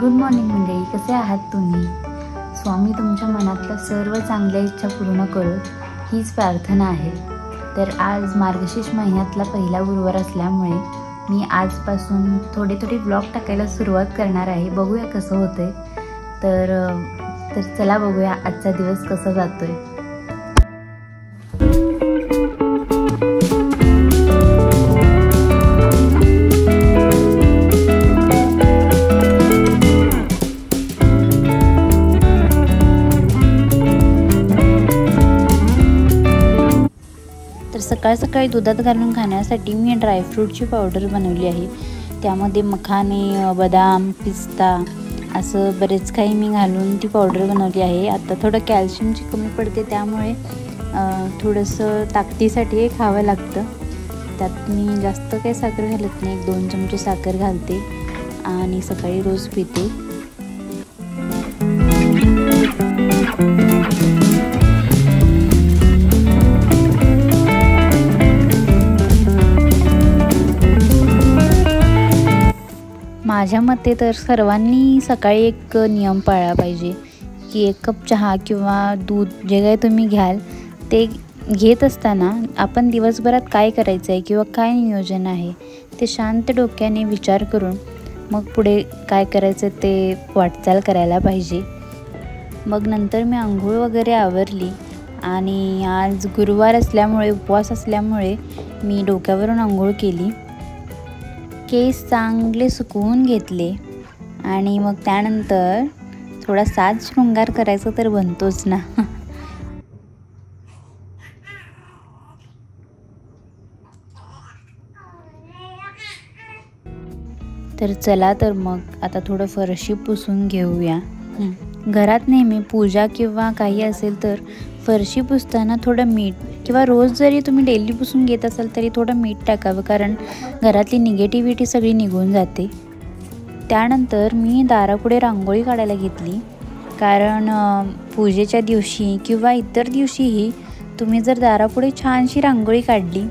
Good morning मंडळी, कसे आहात तुम्ही? स्वामी तुमच्या मनातल्या सर्व चांगल्या इच्छा पूर्ण करो हीच प्रार्थना आहे। तर आज मार्गशीर्ष महिन्यातला पहिला गुरुवार असल्यामुळे मी आजपासून थोडे ब्लॉग टाकायला सुरुवात करणार आहे। बघूया कसं होतंय। तर चला बघूया आजचा दिवस कसा जातोय। सकाळ सकाळी दुधात घालून खाण्यासाठी मी ड्रायफ्रूटची पावडर बनवली आहे। त्यामध्ये मखाने, बदाम, पिस्ता असं बरेच काही मी घालून ती पावडर बनवली आहे। आता थोडं कॅल्शियमची कमी पडते, त्यामुळे थोडंसं ताकदीसाठी खावं लागतं। त्यात मी जास्त काही साखर घालत नाही, 1-2 चमचे साखर घालते आणि सकाळी रोज पिते। माझ्या मते तर सर्वांनी सकाळी एक नियम पाळला पाहिजे की 1 कप चहा किंवा दूध जे काही तुम्ही घ्याल ते घेत असताना आपण दिवसभरात काय करायचं आहे किंवा काय नियोजन आहे ते शांत डोक्याने विचार करून मग पुढे काय करायचं ते वाटचाल करायला पाहिजे। मग नंतर मी आंघोळ वगैरे आवरली आणि आज गुरुवार असल्यामुळे, उपवास असल्यामुळे मी डोक्यावरून आंघोळ केली। केस चांगले सुकवून घेतले आणि मग त्यानंतर थोडा साज शृंगार करायचा तर बनतोच ना। तर चला तर मग आता थोडं फरशी पुसून घेऊया। घरात नेहमी पूजा किंवा काही असेल तर फरशी पुसताना थोडं मीठ किंवा रोज जरी तुम्ही डेली पुसून घेत असाल तरी थोडं मीठ टाकावं, कारण घरातली निगेटिव्हिटी सगळी निघून जाते। त्यानंतर मी दारापुढे रांगोळी काढायला घेतली, कारण पूजेच्या दिवशी किंवा इतर दिवशीही तुम्ही जर दारापुढे छानशी रांगोळी काढली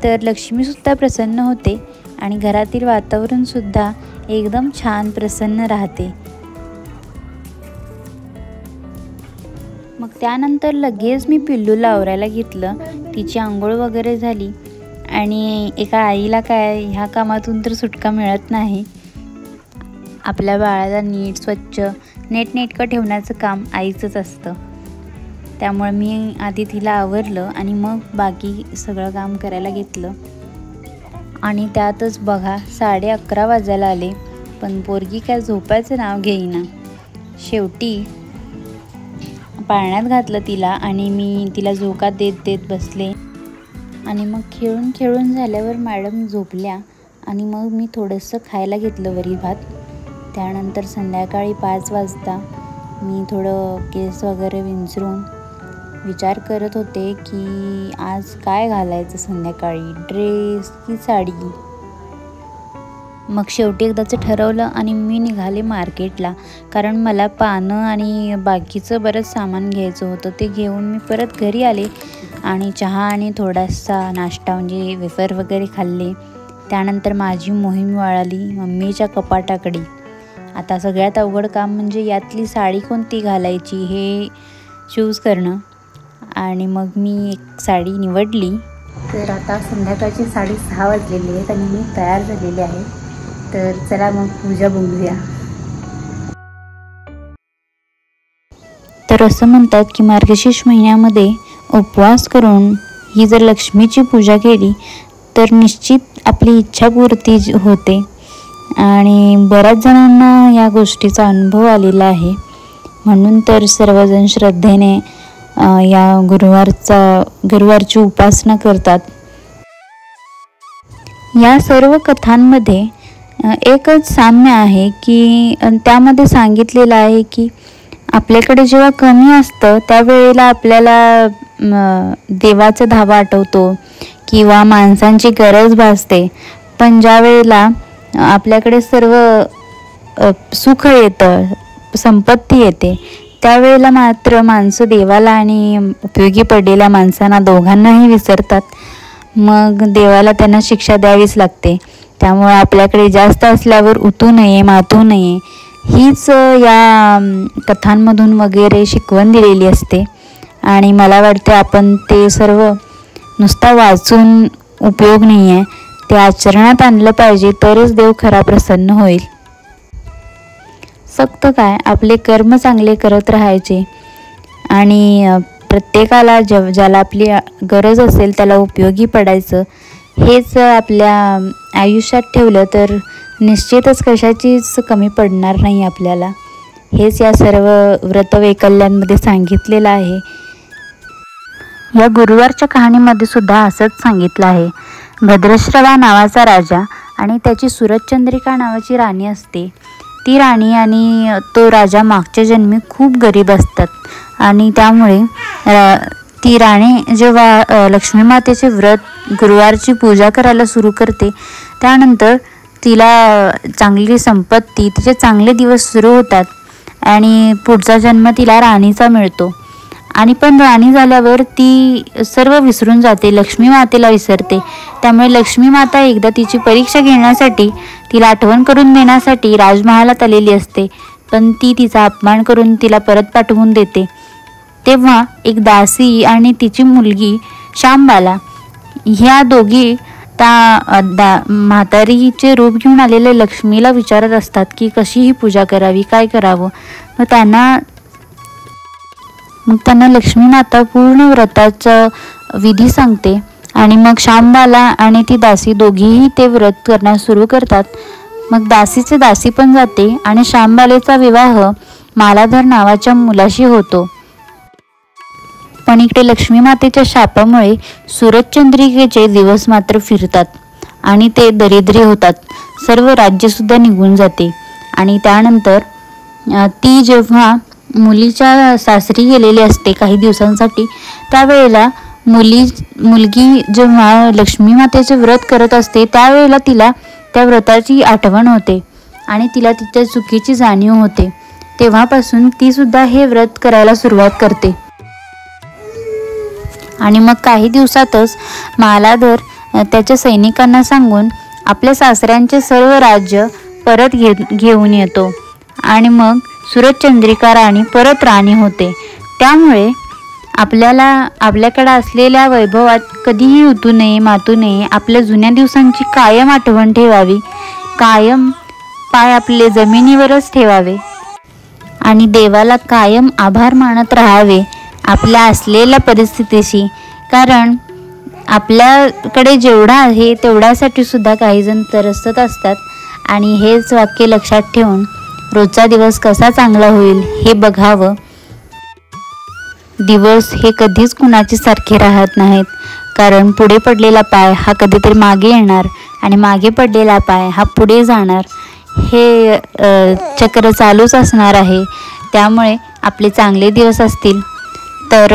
तर लक्ष्मीसुद्धा प्रसन्न होते आणि घरातील वातावरणसुद्धा एकदम छान प्रसन्न राहते। मग त्यानंतर लगेच मी पिल्लूला आवरायला घेतलं। तिची आंघोळ वगैरे झाली आणि एका आईला काय ह्या कामातून तर सुटका मिळत नाही। आपल्या बाळाला नीट स्वच्छ नेटनेटकं ठेवण्याचं काम आईचंच असतं। त्यामुळे मी आधी तिला आवरलं आणि मग बाकी सगळं काम करायला घेतलं। आणि त्यातच बघा 11:30 वाजायला आले, पण पोरगी काय झोपायचं नाव घेईना। शेवटी पाळण्यात घातलं तिला आणि मी तिला झोका देत बसले आणि मग खेळून झाल्यावर मॅडम झोपल्या आणि मग मी थोडंसं खायला घेतलं वरी भात। त्यानंतर संध्याकाळी 5 वाजता मी थोडं केस वगैरे विंचरून विचार करत होते की आज काय घालायचं संध्याकाळी, ड्रेस की साडी। मग शेवटी एकदाचं ठरवलं आणि मी निघाले मार्केटला, कारण मला पानं आणि बाकीचं बरंच सामान घ्यायचं होतं। ते घेऊन मी परत घरी आले आणि चहा आणि थोडासा नाश्ता म्हणजे वेफर वगैरे खाल्ले। त्यानंतर माझी मोहीम वळाली मम्मीच्या कपाटाकडे। आता सगळ्यात अवघड काम म्हणजे यातली साडी कोणती घालायची हे चूज करणं, आणि मग मी एक साडी निवडली। तर आता संध्याकाळची 6:30 वाजलेली आहेत आणि मी तयार झालेली आहे। तर चला मग पूजा बघूया। तर असं म्हणतात की मार्गशीर्ष महिन्यामध्ये उपवास करून ही जर लक्ष्मीची पूजा केली तर निश्चित आपली इच्छापूर्ती होते आणि बऱ्याच जणांना या गोष्टीचा अनुभव आलेला आहे। म्हणून तर सर्वजण श्रद्धेने या गुरुवारची उपासना करतात। या सर्व कथांमध्ये एकच साम्य आहे की त्यामध्ये सांगितलेलं आहे की आपल्याकडे जेव्हा कमी असतं त्यावेळेला आपल्याला देवाचा धावा आठवतो किंवा माणसांची गरज भासते, पण ज्या वेळेला आपल्याकडे सर्व सुख येतं, संपत्ती येते, त्यावेळेला मात्र माणसं देवाला आणि उपयोगी पडलेल्या माणसांना दोघांनाही विसरतात। मग देवाला त्यांना शिक्षा द्यावीच लागते। त्यामुळे आपल्याकडे जास्त असल्यावर उतू नये, मातू नये, हीच या कथांमधून वगैरे शिकवण दिलेली असते आणि मला वाटते आपण ते सर्व नुसता वाचून उपयोग नाही आहे, ते आचरणात आणलं पाहिजे तरच देव खरा प्रसन्न होईल. फक्त काय आपले कर्म चांगले करत राहायचे आणि प्रत्येकाला ज्याला आपली गरज असेल त्याला उपयोगी पडायचं, हेच आपल्या आयुष्यात ठेवलं तर निश्चितच कशाचीच कमी पडणार नाही आपल्याला. हेच या सर्व व्रतवैकल्यांमध्ये सांगितलेलं आहे. या गुरुवारच्या कहाणीमध्ये सुद्धा असंच सांगितलं आहे. भद्रश्रवा नावाचा राजा आणि त्याची सुरतचंद्रिका नावाची राणी असते. ती राणी आणि तो राजा मागच्या जन्मी खूप गरीब असतात आणि त्यामुळे ती राणी जेव्हा लक्ष्मी मातेचे व्रत गुरुवारची पूजा करायला सुरू करते, त्यानंतर तिला चांगली संपत्ती, तिचे चांगले दिवस सुरू होतात आणि पुढचा जन्म तिला राणीचा मिळतो. आणि पण राणी झाल्यावर ती सर्व विसरून जाते, लक्ष्मी मातेला विसरते. त्यामुळे लक्ष्मी माता एकदा तिची परीक्षा घेण्यासाठी, तिला आठवण करून देण्यासाठी राजमहालात आलेली असते, पण ती तिचा अपमान करून तिला परत पाठवून देते. तेव्हा एक दासी आणि तिची मुलगी शांबाला ह्या दोघी म्हातारीचे रूप घेऊन आलेल्या लक्ष्मीला विचारत असतात की कशी ही पूजा करावी, काय करावं. मग त्यांना लक्ष्मी माता पूर्ण व्रताचं विधी सांगते आणि मग शांबाला आणि ती दासी दोघीही ते व्रत करण्यास सुरू करतात. मग दासीचे दासी पण जाते आणि शांबालेचा विवाह मालाधर नावाच्या मुलाशी होतो. पण इकडे लक्ष्मी मातेच्या शापामुळे सुरतचंद्रिकेचे दिवस मात्र फिरतात आणि ते दरिद्री होतात. सर्व राज्यसुद्धा निघून जाते आणि त्यानंतर ती जेव्हा मुलीच्या सासरी गेलेली असते काही दिवसांसाठी, त्यावेळेला मुलगी जेव्हा लक्ष्मी मातेचे व्रत करत असते त्यावेळेला तिला त्या व्रताची आठवण होते आणि तिला तिच्या चुकीची जाणीव होते. तेव्हापासून ती सुद्धा हे व्रत करायला सुरुवात करते. आणि मग काही दिवसातच मालाधर त्याच्या सैनिकांना सांगून आपल्या सासऱ्यांचे सर्व राज्य परत घेऊन येतो आणि मग सुरतचंद्रिका राणी परत राणी होते. त्यामुळे आपल्याकडे असलेल्या वैभवात कधीही उतू नये, मातू नये. आपल्या जुन्या दिवसांची कायम आठवण ठेवावी, कायम पाय आपले जमिनीवरच ठेवावे आणि देवाला कायम आभार मानत राहावे आपल्या असलेल्या परिस्थितीशी. कारण आपल्याकडे जेवढा आहे तेवढ्यासाठी सुद्धा काही जण तरसत असतात आणि हेच वाक्य लक्षात ठेवून रोजचा दिवस कसा चांगला होईल हे बघावं. दिवस हे कधीच कुणाचे सारखे राहत नाहीत, कारण पुढे पडलेला पाय हा कधीतरी मागे येणार आणि मागे पडलेला पाय हा पुढे जाणार. हे चक्र चालूच असणार आहे. त्यामुळे आपले चांगले दिवस असतील तर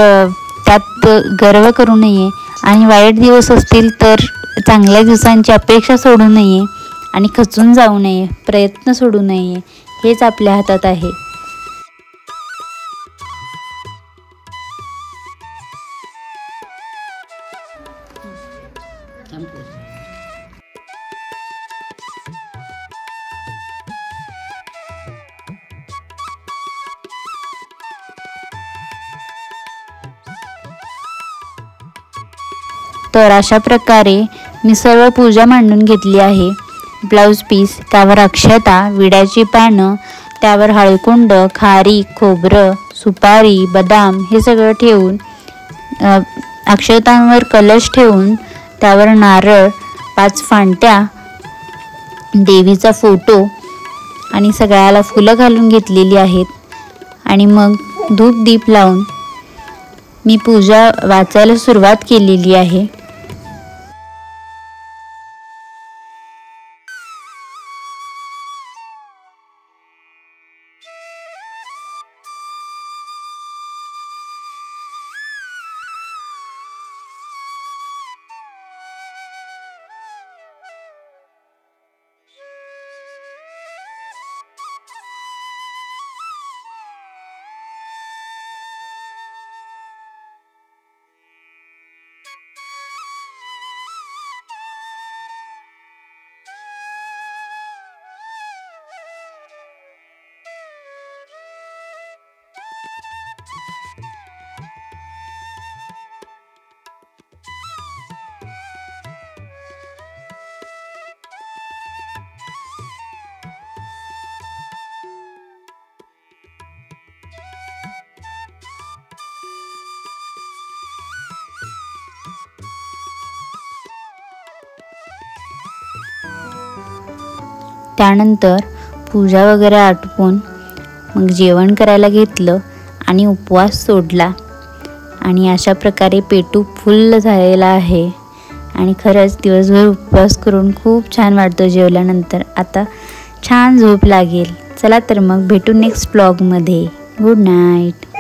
त्यात गर्व करू नये आणि वाईट दिवस असतील तर चांगल्या दिवसांची अपेक्षा सोडू नये आणि खचून जाऊ नये, प्रयत्न सोडू नये. हेच आपल्या हातात आहे. तर अशा प्रकारे मी सर्व पूजा मांडून घेतली आहे. ब्लाऊज पीस, त्यावर अक्षता, विड्याची पानं, त्यावर हळकुंड, खारीक, खोबरं, सुपारी, बदाम हे सगळं ठेवून, अक्षतांवर कलश ठेवून, त्यावर नारळ, 5 फांट्या, देवीचा फोटो आणि सगळ्याला फुलं घालून घेतलेली आहेत. आणि मग धूप दीप लावून मी पूजा वाचायला सुरुवात केलेली आहे. त्यानंतर पूजा वगैरे आटपून मग जेवण करायला घेतलं आणि उपवास सोडला. आणि अशा प्रकारे पेटू फुल झालेला आहे. आणि खरंच दिवसभर उपवास करून खूप छान वाटतं जेवल्यानंतर. आता छान झोप लागेल. चला तर मग भेटू नेक्स्ट ब्लॉगमध्ये. Good night.